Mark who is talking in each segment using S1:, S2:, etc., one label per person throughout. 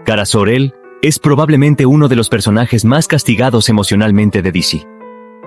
S1: Kara Zor-El es probablemente uno de los personajes más castigados emocionalmente de DC.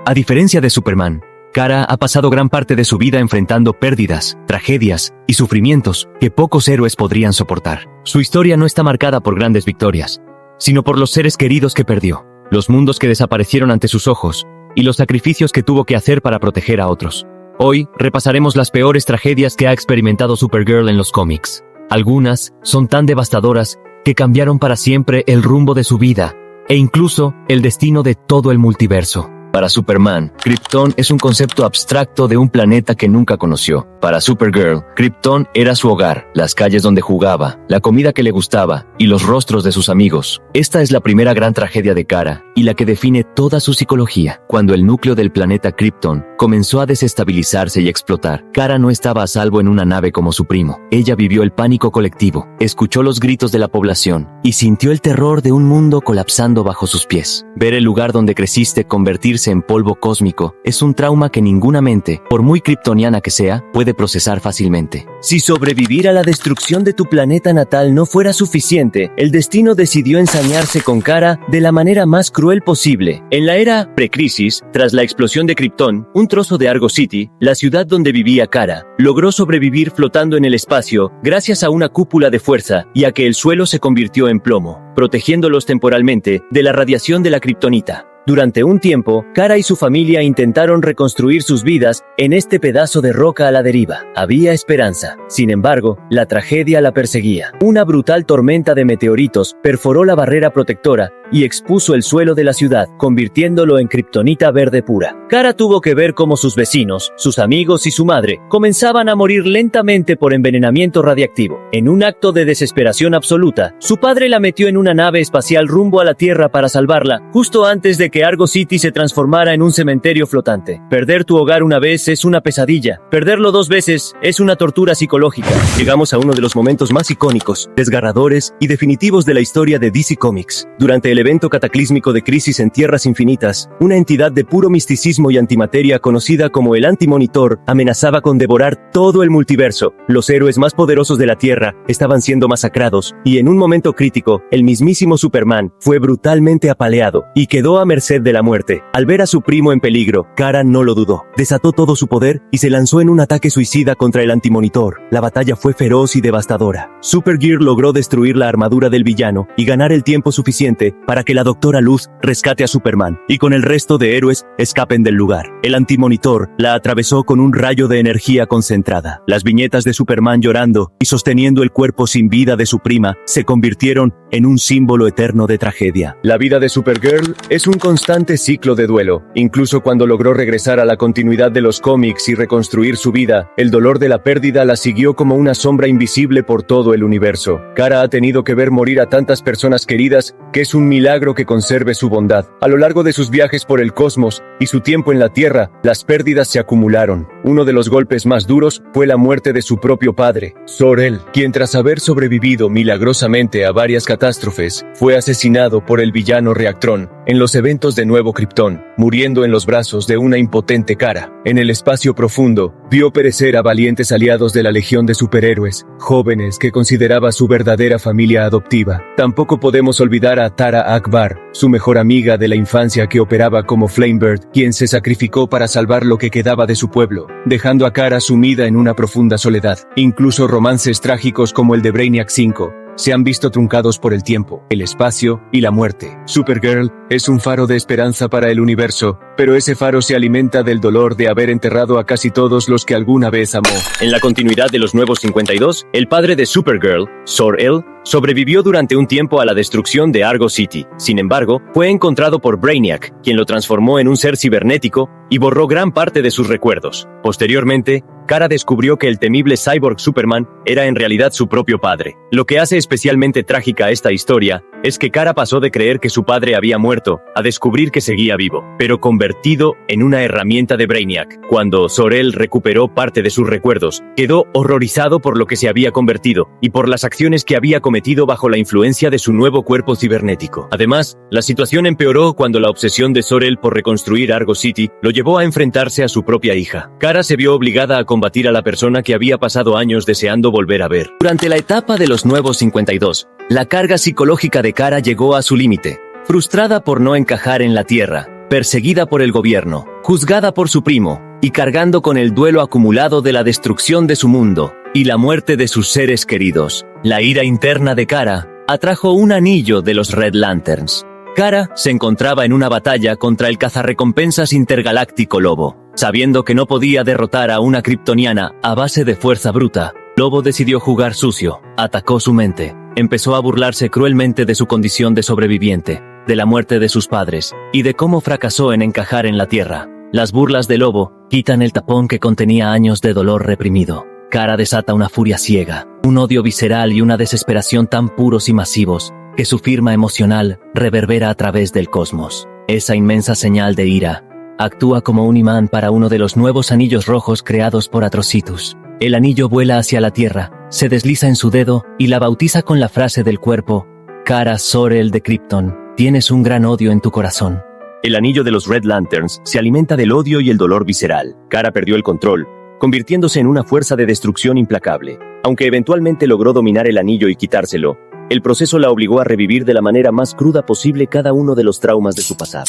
S1: A diferencia de Superman, Kara ha pasado gran parte de su vida enfrentando pérdidas, tragedias y sufrimientos que pocos héroes podrían soportar. Su historia no está marcada por grandes victorias, sino por los seres queridos que perdió, los mundos que desaparecieron ante sus ojos y los sacrificios que tuvo que hacer para proteger a otros. Hoy repasaremos las peores tragedias que ha experimentado Supergirl en los cómics. Algunas son tan devastadoras que cambiaron para siempre el rumbo de su vida e incluso el destino de todo el multiverso. Para Superman, Krypton es un concepto abstracto de un planeta que nunca conoció. Para Supergirl, Krypton era su hogar, las calles donde jugaba, la comida que le gustaba y los rostros de sus amigos. Esta es la primera gran tragedia de Kara y la que define toda su psicología. Cuando el núcleo del planeta Krypton comenzó a desestabilizarse y explotar, Kara no estaba a salvo en una nave como su primo. Ella vivió el pánico colectivo, escuchó los gritos de la población y sintió el terror de un mundo colapsando bajo sus pies. Ver el lugar donde creciste convertirse en polvo cósmico es un trauma que ninguna mente, por muy kryptoniana que sea, puede procesar fácilmente.
S2: Si sobrevivir a la destrucción de tu planeta natal no fuera suficiente, el destino decidió ensañarse con Kara de la manera más cruel posible. En la era precrisis, tras la explosión de Krypton, un trozo de Argo City, la ciudad donde vivía Kara, logró sobrevivir flotando en el espacio gracias a una cúpula de fuerza y a que el suelo se convirtió en plomo, protegiéndolos temporalmente de la radiación de la kriptonita. Durante un tiempo, Kara y su familia intentaron reconstruir sus vidas en este pedazo de roca a la deriva. Había esperanza. Sin embargo, la tragedia la perseguía. Una brutal tormenta de meteoritos perforó la barrera protectora y expuso el suelo de la ciudad, convirtiéndolo en kriptonita verde pura. Kara tuvo que ver cómo sus vecinos, sus amigos y su madre comenzaban a morir lentamente por envenenamiento radiactivo. En un acto de desesperación absoluta, su padre la metió en una nave espacial rumbo a la Tierra para salvarla, justo antes de que Argo City se transformara en un cementerio flotante. Perder tu hogar una vez es una pesadilla. Perderlo 2 veces es una tortura psicológica. Llegamos a uno de los momentos más icónicos, desgarradores y definitivos de la historia de DC Comics. Durante el evento cataclísmico de Crisis en Tierras Infinitas, una entidad de puro misticismo y antimateria conocida como el Antimonitor amenazaba con devorar todo el multiverso. Los héroes más poderosos de la Tierra estaban siendo masacrados y en un momento crítico, el mismísimo Superman fue brutalmente apaleado y quedó a merced de la muerte. Al ver a su primo en peligro, Kara no lo dudó. Desató todo su poder y se lanzó en un ataque suicida contra el Antimonitor. La batalla fue feroz y devastadora. Supergirl logró destruir la armadura del villano y ganar el tiempo suficiente para que la Doctora Luz rescate a Superman y con el resto de héroes escapen del lugar. El Antimonitor la atravesó con un rayo de energía concentrada. Las viñetas de Superman llorando y sosteniendo el cuerpo sin vida de su prima se convirtieron en un símbolo eterno de tragedia. La vida de Supergirl es un constante ciclo de duelo. Incluso cuando logró regresar a la continuidad de los cómics y reconstruir su vida, el dolor de la pérdida la siguió como una sombra invisible por todo el universo. Kara ha tenido que ver morir a tantas personas queridas que es un milagro que conserve su bondad. A lo largo de sus viajes por el cosmos y su tiempo en la Tierra, las pérdidas se acumularon. Uno de los golpes más duros fue la muerte de su propio padre, Zor-El, quien tras haber sobrevivido milagrosamente a varias catástrofes, fue asesinado por el villano Reactron en los eventos de Nuevo Krypton, muriendo en los brazos de una impotente Kara. En el espacio profundo, vio perecer a valientes aliados de la Legión de Superhéroes, jóvenes que consideraba su verdadera familia adoptiva. Tampoco podemos olvidar a Tara Akbar, su mejor amiga de la infancia que operaba como Flamebird, quien se sacrificó para salvar lo que quedaba de su pueblo, dejando a Kara sumida en una profunda soledad. Incluso romances trágicos como el de Brainiac 5 se han visto truncados por el tiempo, el espacio y la muerte. Supergirl es un faro de esperanza para el universo, pero ese faro se alimenta del dolor de haber enterrado a casi todos los que alguna vez amó.
S1: En la continuidad de los Nuevos 52, el padre de Supergirl, Zor-El, sobrevivió durante un tiempo a la destrucción de Argo City. Sin embargo, fue encontrado por Brainiac, quien lo transformó en un ser cibernético y borró gran parte de sus recuerdos. Posteriormente, Kara descubrió que el temible cyborg Superman era en realidad su propio padre. Lo que hace especialmente trágica esta historia es que Kara pasó de creer que su padre había muerto a descubrir que seguía vivo, pero convertido en una herramienta de Brainiac. Cuando Zor-El recuperó parte de sus recuerdos, quedó horrorizado por lo que se había convertido y por las acciones que había cometido bajo la influencia de su nuevo cuerpo cibernético. Además, la situación empeoró cuando la obsesión de Zor-El por reconstruir Argo City lo llevó a enfrentarse a su propia hija. Kara se vio obligada a combatir a la persona que había pasado años deseando volver a ver.
S2: Durante la etapa de los Nuevos 52, La carga psicológica de Kara llegó a su límite. Frustrada por no encajar en la Tierra, perseguida por el gobierno, juzgada por su primo, y cargando con el duelo acumulado de la destrucción de su mundo y la muerte de sus seres queridos, la ira interna de Kara atrajo un anillo de los Red Lanterns. Kara se encontraba en una batalla contra el cazarrecompensas intergaláctico Lobo. Sabiendo que no podía derrotar a una kryptoniana a base de fuerza bruta, Lobo decidió jugar sucio, atacó su mente, empezó a burlarse cruelmente de su condición de sobreviviente, de la muerte de sus padres, y de cómo fracasó en encajar en la Tierra. Las burlas de Lobo quitan el tapón que contenía años de dolor reprimido. Kara desata una furia ciega, un odio visceral y una desesperación tan puros y masivos, que su firma emocional reverbera a través del cosmos. Esa inmensa señal de ira actúa como un imán para uno de los nuevos anillos rojos creados por Atrocitus. El anillo vuela hacia la Tierra, se desliza en su dedo y la bautiza con la frase del cuerpo: Kara Zor-El de Krypton, tienes un gran odio en tu corazón.
S1: El anillo de los Red Lanterns se alimenta del odio y el dolor visceral. Kara perdió el control, convirtiéndose en una fuerza de destrucción implacable. Aunque eventualmente logró dominar el anillo y quitárselo, el proceso la obligó a revivir de la manera más cruda posible cada uno de los traumas de su pasado.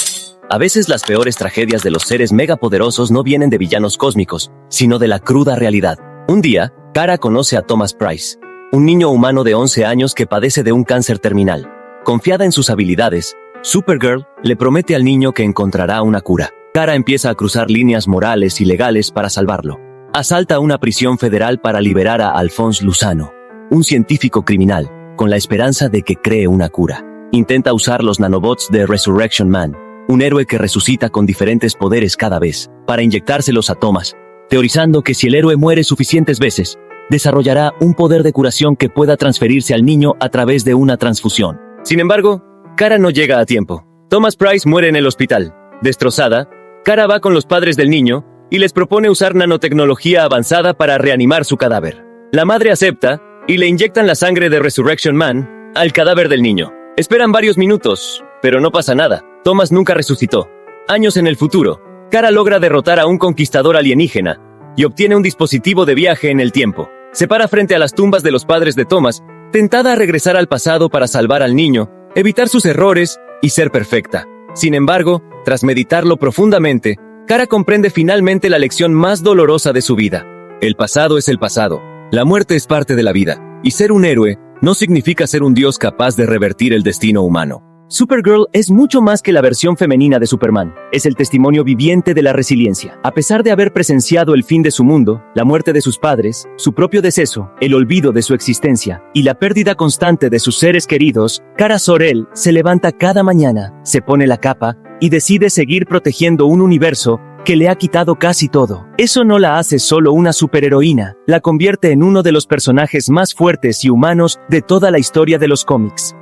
S1: A veces las peores tragedias de los seres megapoderosos no vienen de villanos cósmicos, sino de la cruda realidad. Un día, Kara conoce a Thomas Price, un niño humano de 11 años que padece de un cáncer terminal. Confiada en sus habilidades, Supergirl le promete al niño que encontrará una cura. Kara empieza a cruzar líneas morales y legales para salvarlo. Asalta una prisión federal para liberar a Alphonse Luzano, un científico criminal, con la esperanza de que cree una cura. Intenta usar los nanobots de Resurrection Man, un héroe que resucita con diferentes poderes cada vez, para inyectárselos a Thomas, teorizando que si el héroe muere suficientes veces, desarrollará un poder de curación que pueda transferirse al niño a través de una transfusión. Sin embargo, Kara no llega a tiempo. Thomas Price muere en el hospital. Destrozada, Kara va con los padres del niño y les propone usar nanotecnología avanzada para reanimar su cadáver. La madre acepta y le inyectan la sangre de Resurrection Man al cadáver del niño. Esperan varios minutos, pero no pasa nada. Thomas nunca resucitó. Años en el futuro, Kara logra derrotar a un conquistador alienígena y obtiene un dispositivo de viaje en el tiempo. Se para frente a las tumbas de los padres de Thomas, tentada a regresar al pasado para salvar al niño, evitar sus errores y ser perfecta. Sin embargo, tras meditarlo profundamente, Kara comprende finalmente la lección más dolorosa de su vida. El pasado es el pasado, la muerte es parte de la vida, y ser un héroe no significa ser un dios capaz de revertir el destino humano. Supergirl es mucho más que la versión femenina de Superman. Es el testimonio viviente de la resiliencia. A pesar de haber presenciado el fin de su mundo, la muerte de sus padres, su propio deceso, el olvido de su existencia y la pérdida constante de sus seres queridos, Kara Zor-El se levanta cada mañana, se pone la capa y decide seguir protegiendo un universo que le ha quitado casi todo. Eso no la hace solo una superheroína, la convierte en uno de los personajes más fuertes y humanos de toda la historia de los cómics.